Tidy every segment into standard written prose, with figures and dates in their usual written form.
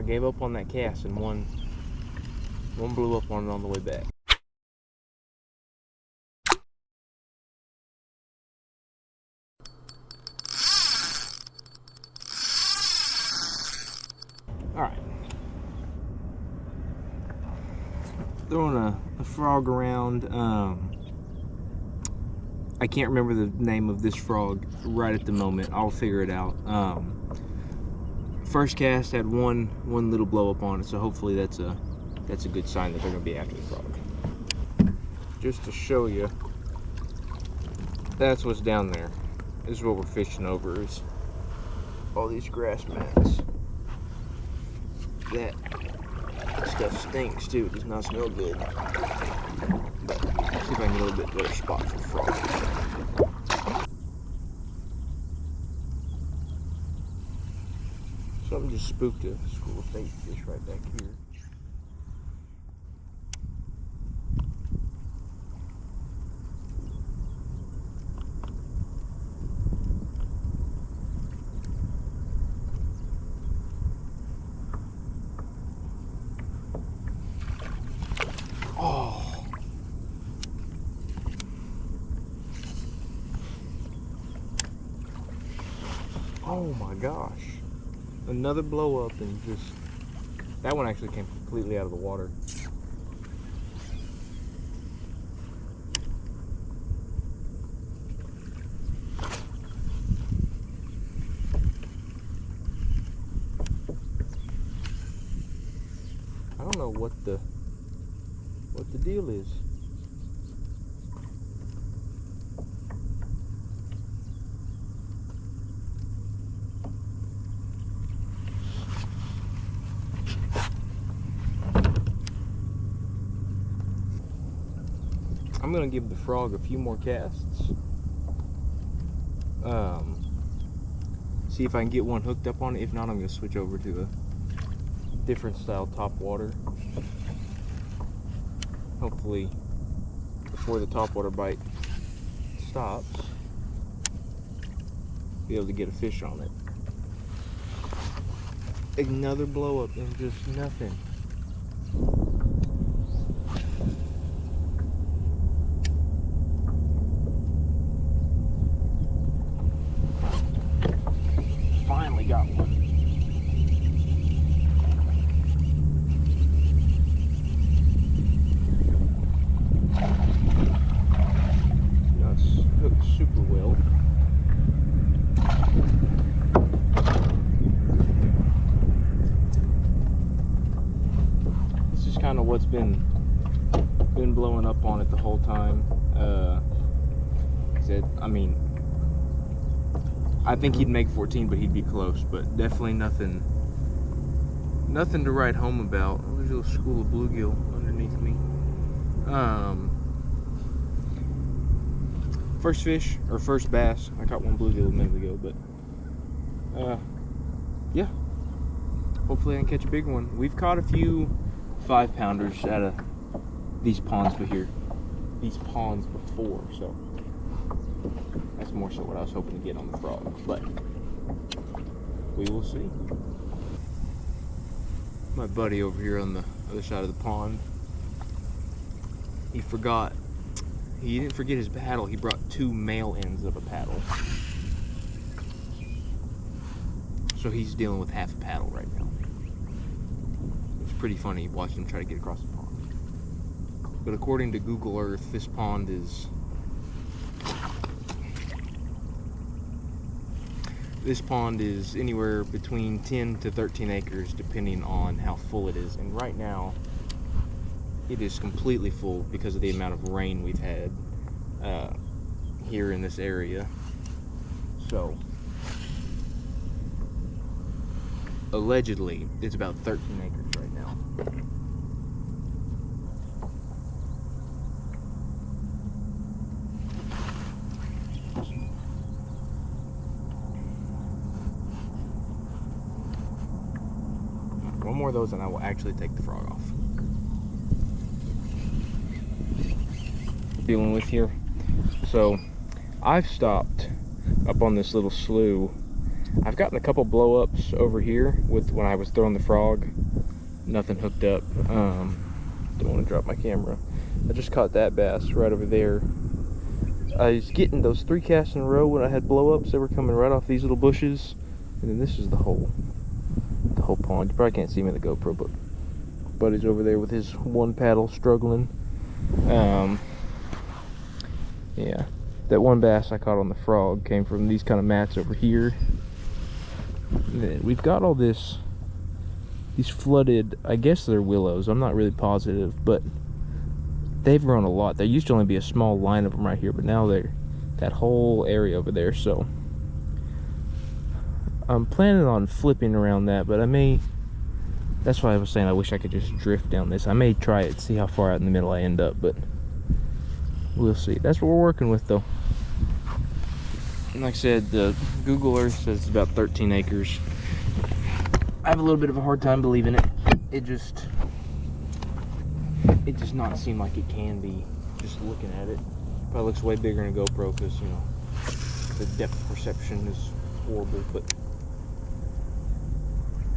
gave up on that cast, and one blew up on it on the way back. Alright. Throwing a frog around. I can't remember the name of this frog right at the moment. I'll figure it out. First cast had one little blow up on it, so hopefully that's a good sign that they're going to be after the frog. Just to show you, that's what's down there. This is what we're fishing over, is all these grass mats. That stuff stinks too. It does not smell good. But let's see if I can get a little bit better spot for frogs. Something just spooked a school of bait fish right back here. Oh. Oh my gosh. Another blow up, and just, that one actually came completely out of the water. I don't know what the deal is. I'm gonna give the frog a few more casts. See if I can get one hooked up on it. If not, I'm gonna switch over to a different style top water. Hopefully, before the top water bite stops, be able to get a fish on it. Another blow up and just nothing. Finally got one. That's hooked super well. This is kind of what's been blowing up on it the whole time. I think he'd make 14, but he'd be close. But definitely nothing to write home about. Oh, there's a little school of bluegill underneath me. First fish, or first bass. I caught one bluegill a minute ago, but yeah. Hopefully I can catch a big one. We've caught a few 5-pounders out of these ponds before, so that's more so what I was hoping to get on the frog, but we will see. My buddy over here on the other side of the pond, he didn't forget his paddle. He brought 2 male ends of a paddle, so he's dealing with half a paddle right now. It's pretty funny watching him try to get across the pond. But according to Google Earth, this pond is anywhere between 10 to 13 acres depending on how full it is. And right now it is completely full because of the amount of rain we've had here in this area. So allegedly it's about 13 acres right now. One more of those and I will actually take the frog off. Dealing with here. So I've stopped up on this little slough I've gotten a couple blow-ups over here with when I was throwing the frog. Nothing hooked up. Don't want to drop my camera. I just caught that bass right over there. I was getting those 3 casts in a row when I had blow-ups. They were coming right off these little bushes. And then this is the whole pond. You probably can't see me in the GoPro, but buddy's over there with his one paddle struggling. Yeah, that one bass I caught on the frog came from these kind of mats over here. And then we've got all these flooded, I guess they're willows, I'm not really positive, but they've grown a lot. There used to only be a small line of them right here, but now they're that whole area over there. So I'm planning on flipping around that, but I may, that's why I was saying I wish I could just drift down this. I may try it, see how far out in the middle I end up, but we'll see. That's what we're working with though. And like I said, the Google Earth says it's about 13 acres. I have a little bit of a hard time believing it. It does not seem like it can be, just looking at it. Probably looks way bigger in a GoPro because, you know, the depth perception is horrible, but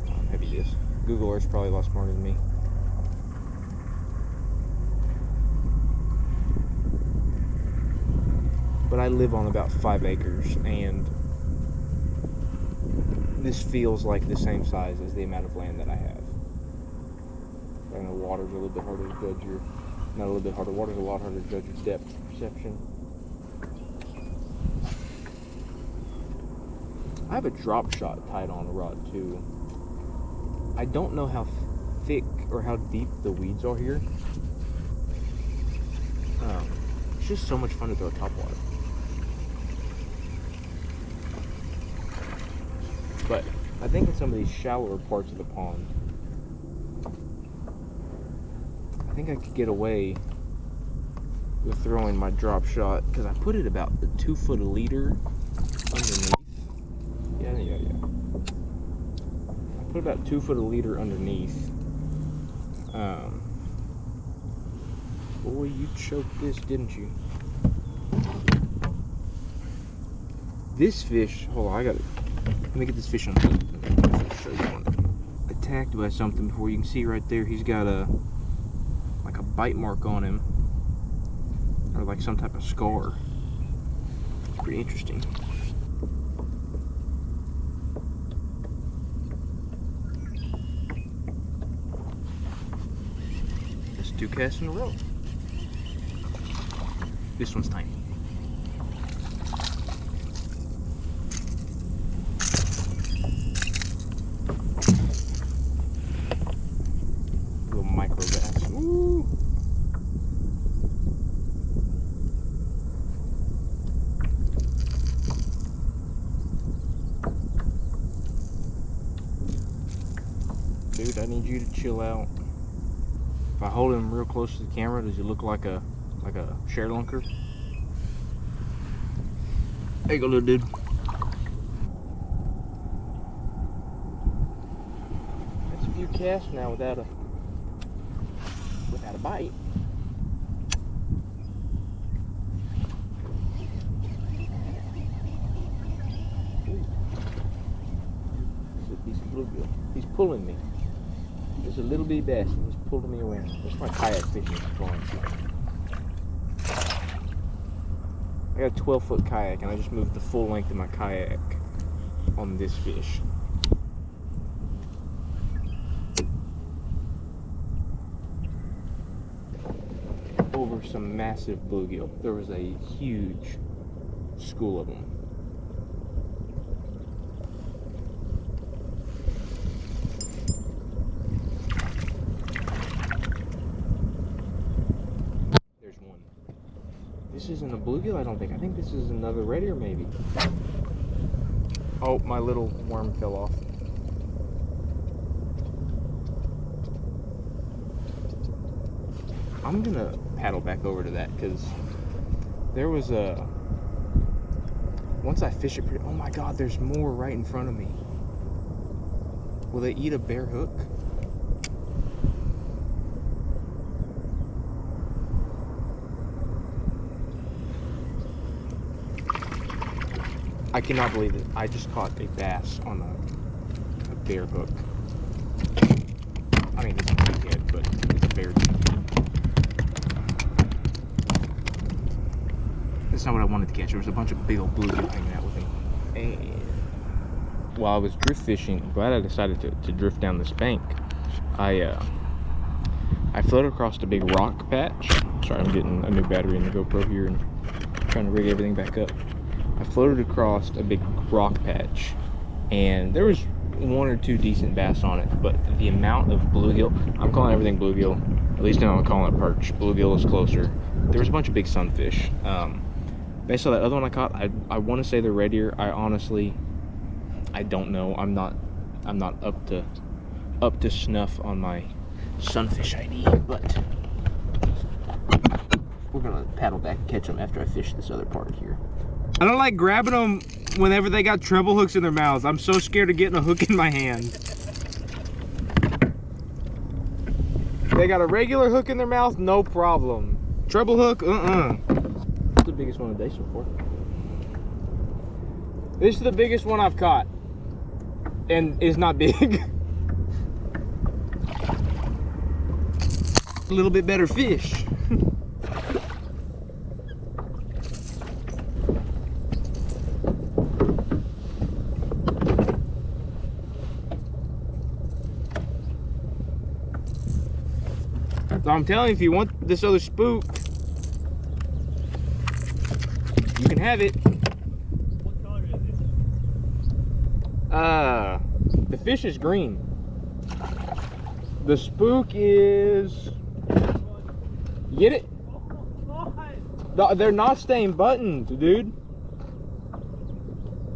how heavy it is. Google Earth's probably a lot smarter than me. But I live on about 5 acres, and this feels like the same size as the amount of land that I have. I know water's a little bit harder to judge your, not a little bit harder, water's a lot harder to judge your depth perception. I have a drop shot tied on a rod too. I don't know how thick or how deep the weeds are here. It's just so much fun to throw top water. But I think in some of these shallower parts of the pond, I think I could get away with throwing my drop shot, because I put it about 2 foot a leader underneath. Yeah. I put about 2 foot a leader underneath. Boy, you choked this, didn't you? This fish, hold on, let me get this fish on hook. I'll show you one. Attacked by something before. You can see right there, he's got like a bite mark on him, or like some type of scar. It's pretty interesting. That's 2 casts in a row. This one's tiny. Little micro bass. Woo! Dude, I need you to chill out. If I hold him real close to the camera, does he look like a share lunker? There you go, little dude. That's a few casts now without a bite. He's a bluegill. He's pulling me. Just a little bitty bass, and he's pulling me around. That's my kayak fishing fun. I got a 12-foot kayak, and I just moved the full length of my kayak on this fish. Over some massive bluegill. There was a huge school of them. There's one. This isn't a bluegill, I don't think. I think this is another red ear, maybe. Oh, my little worm fell off. I'm gonna paddle back over to that, because there was a, once I fish it pretty, oh my god, there's more right in front of me. Will they eat a bare hook? I cannot believe it. I just caught a bass on a bare hook. I mean, it's a big head, but it's a bare cheek. That's not what I wanted to catch. There was a bunch of big old bluegill hanging out with him. And while I was drift fishing, I'm glad I decided to drift down this bank. I floated across a big rock patch. Sorry, I'm getting a new battery in the GoPro here and trying to rig everything back up. I floated across a big rock patch, and there was 1 or 2 decent bass on it, but the amount of bluegill, I'm calling everything bluegill, at least now I'm calling it perch. Bluegill is closer. There was a bunch of big sunfish. Based on that other one I caught, I want to say they're red ear. I honestly, I don't know. I'm not up to snuff on my sunfish ID, but we're gonna paddle back and catch them after I fish this other part here. I don't like grabbing them whenever they got treble hooks in their mouths. I'm so scared of getting a hook in my hand. They got a regular hook in their mouth, no problem. Treble hook, That's the biggest one of the day so far. This is the biggest one I've caught, and is not big. A little bit better fish. So I'm telling you, if you want this other spook, you can have it. What color is it? The fish is green. The spook is... Get it? They're not staying buttoned, dude.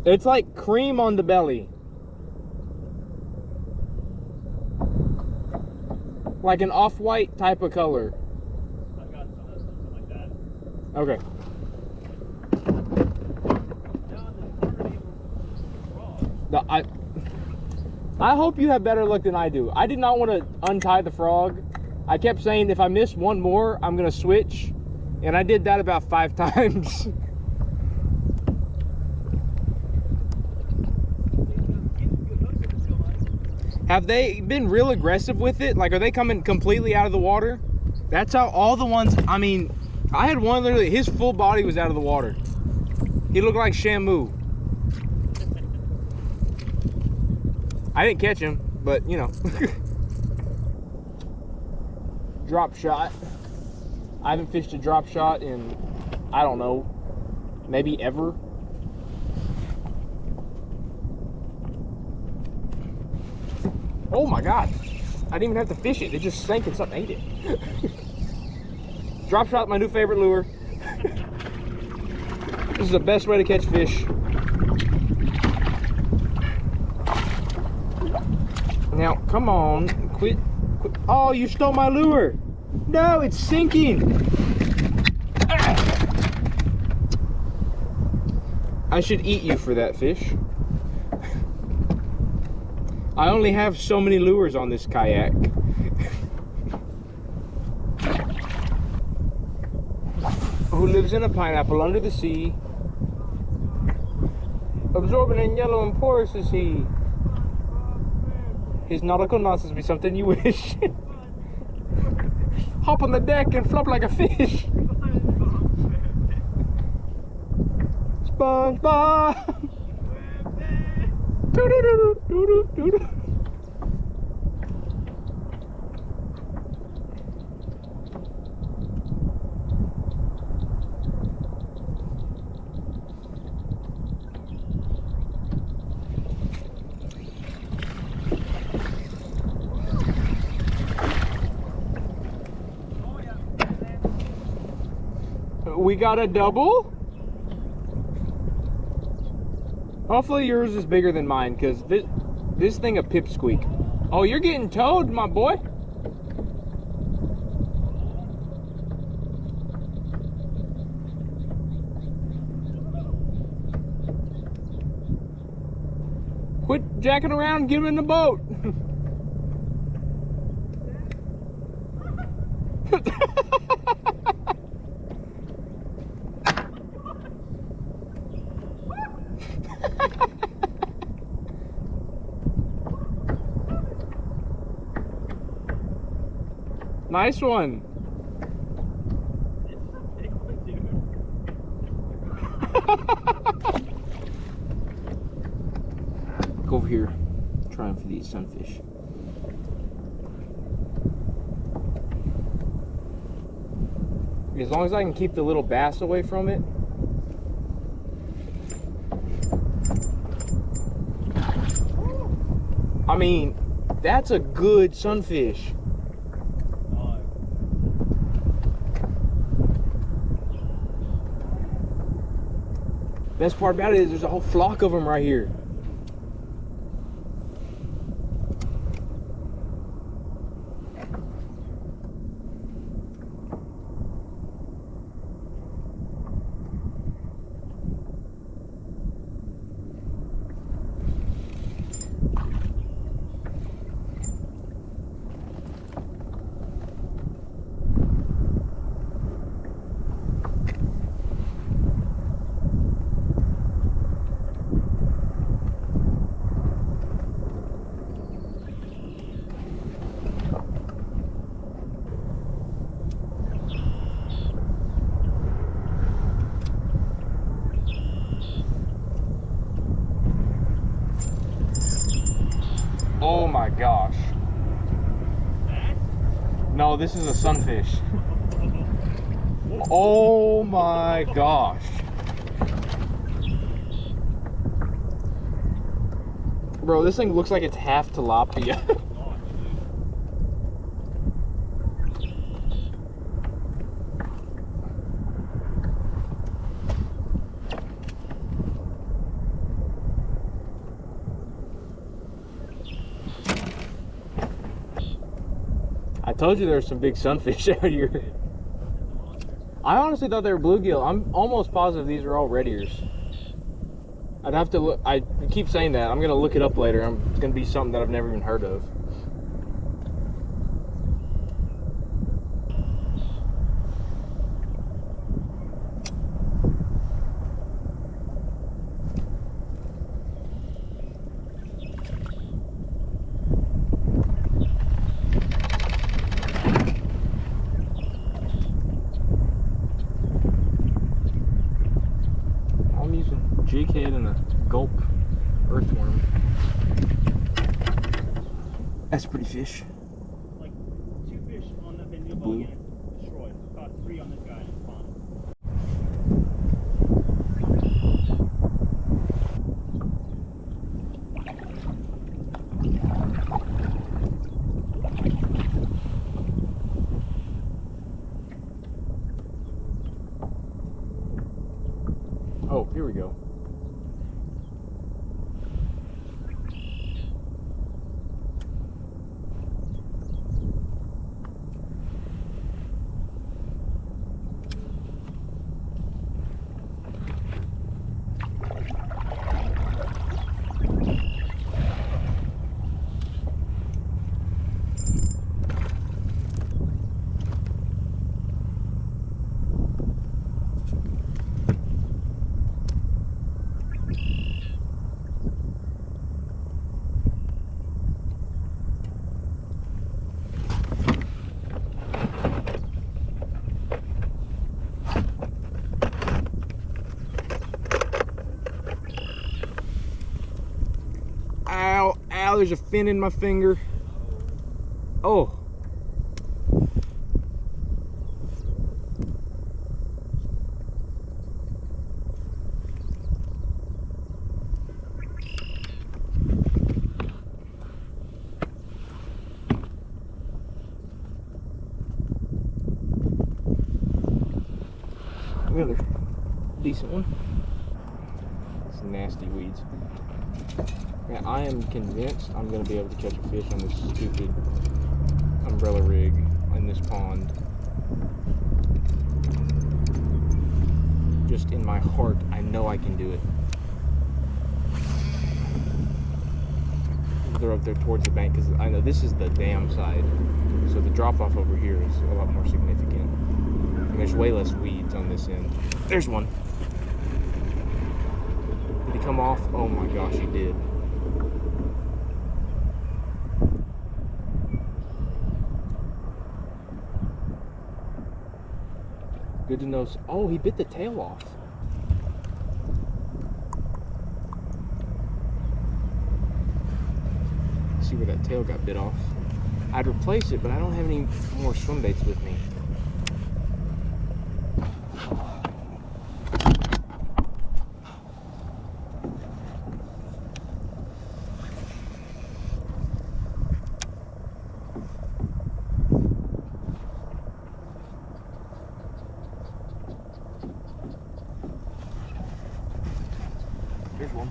It's like cream on the belly. Like an off-white type of color. I've got something like that. Okay. I hope you have better luck than I do. I did not want to untie the frog. I kept saying if I miss one more, I'm gonna switch. And I did that about 5 times. Have they been real aggressive with it? Like, are they coming completely out of the water? That's how all the ones, I mean, I had one literally, his full body was out of the water. He looked like Shamu. I didn't catch him, but you know. Drop shot. I haven't fished a drop shot in, I don't know, maybe ever. Oh my God. I didn't even have to fish it. It just sank and something ate it. Drop shot, my new favorite lure. This is the best way to catch fish. Now, come on, quit. Oh, you stole my lure. No, it's sinking. Ah. I should eat you for that, fish. I only have so many lures on this kayak. Who lives in a pineapple under the sea? Absorbent and yellow and porous is he. His nautical nonsense be something you wish. Hop on the deck and flop like a fish. SpongeBob. We got a double. Hopefully yours is bigger than mine, because this thing a pipsqueak. Oh, you're getting towed, my boy. Quit jacking around, get him in the boat. Nice one. It's a big one, dude. Go over here. Trying for these sunfish. As long as I can keep the little bass away from it. I mean, that's a good sunfish. Best part about it is there's a whole flock of them right here. Oh my gosh. No, this is a sunfish. Oh my gosh. Bro, this thing looks like it's half tilapia. I told you there's some big sunfish out here. I honestly thought they were bluegill. I'm almost positive these are all red ears. I'd have to look. I keep saying that. I'm gonna look it up later. It's gonna be something that I've never even heard of. Jig head and a gulp earthworm. That's a pretty fish. Like 2 fish on the video boat again. Destroyed. Caught 3 on this guy in his pond. Oh, here we go. Ow, ow, there's a fin in my finger. Oh. Another decent one. Some nasty weeds. Yeah, I am convinced I'm going to be able to catch a fish on this stupid umbrella rig in this pond. Just in my heart, I know I can do it. They're up there towards the bank because I know this is the dam side, so the drop off over here is a lot more significant. And there's way less weeds on this end. There's one. Did he come off? Oh my gosh, he did. Good to know. Oh, he bit the tail off. See where that tail got bit off. I'd replace it, but I don't have any more swim baits with me. Here's one.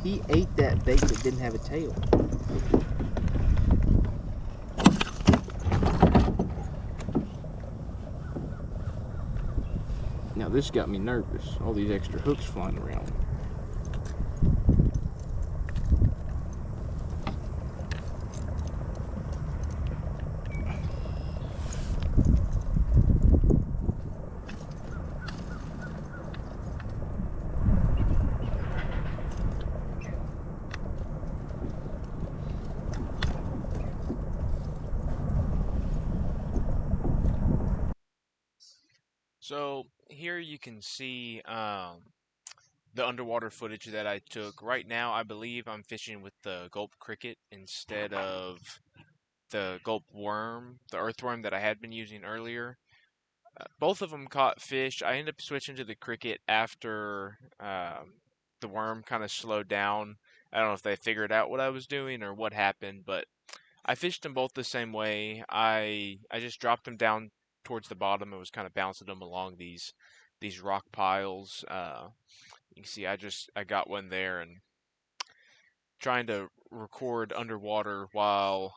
He ate that bait that didn't have a tail. Now this got me nervous. All these extra hooks flying around. So here you can see the underwater footage that I took. Right now, I believe I'm fishing with the gulp cricket instead of the gulp worm, the earthworm that I had been using earlier. Both of them caught fish. I ended up switching to the cricket after the worm kind of slowed down. I don't know if they figured out what I was doing or what happened, but I fished them both the same way. I just dropped them down towards the bottom and was kind of bouncing them along these rock piles. You can see I got one there and trying to record underwater while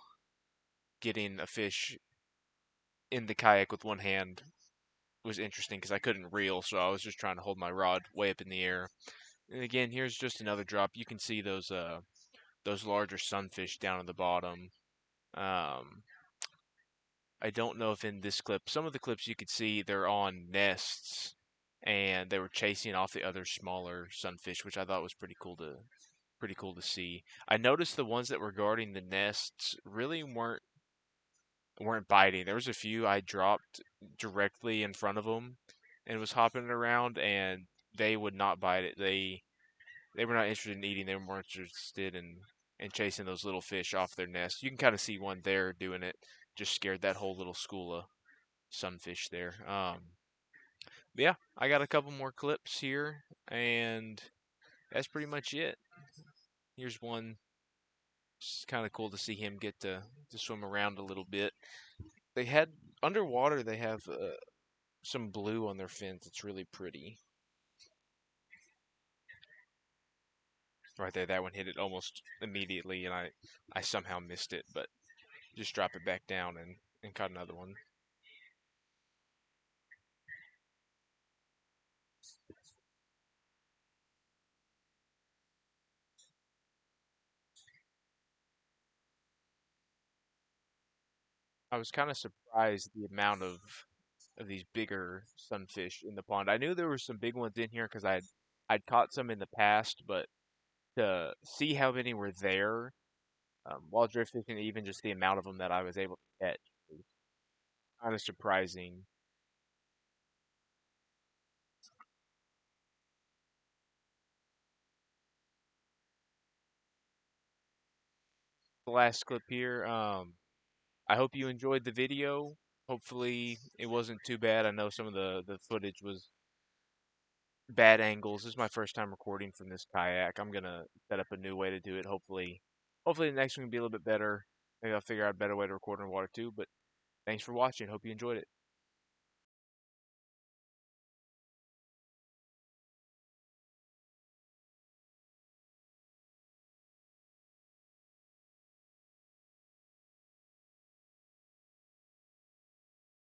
getting a fish in the kayak with one hand was interesting because I couldn't reel, so I was just trying to hold my rod way up in the air. And again, here's just another drop. You can see those larger sunfish down at the bottom. Um, I don't know if in this clip, some of the clips you could see they're on nests and they were chasing off the other smaller sunfish, which I thought was pretty cool to see. I noticed the ones that were guarding the nests really weren't biting. There was a few I dropped directly in front of them and was hopping around, and they would not bite it. They were not interested in eating. They were more interested in chasing those little fish off their nest. You can kind of see one there doing it. Just scared that whole little school of sunfish there. But yeah, I got a couple more clips here, and that's pretty much it. Here's one. It's kind of cool to see him get to swim around a little bit. They had underwater. They have some blue on their fins. It's really pretty. Right there, that one hit it almost immediately, and I somehow missed it, but just drop it back down and caught another one. I was kind of surprised the amount of these bigger sunfish in the pond. I knew there were some big ones in here because I'd caught some in the past, but to see how many were there while drift fishing, even just the amount of them that I was able to catch was kind of surprising. The last clip here. I hope you enjoyed the video. Hopefully, it wasn't too bad. I know some of the footage was bad angles. This is my first time recording from this kayak. I'm gonna set up a new way to do it. Hopefully the next one will be a little bit better. Maybe I'll figure out a better way to record in water too. But thanks for watching. Hope you enjoyed it.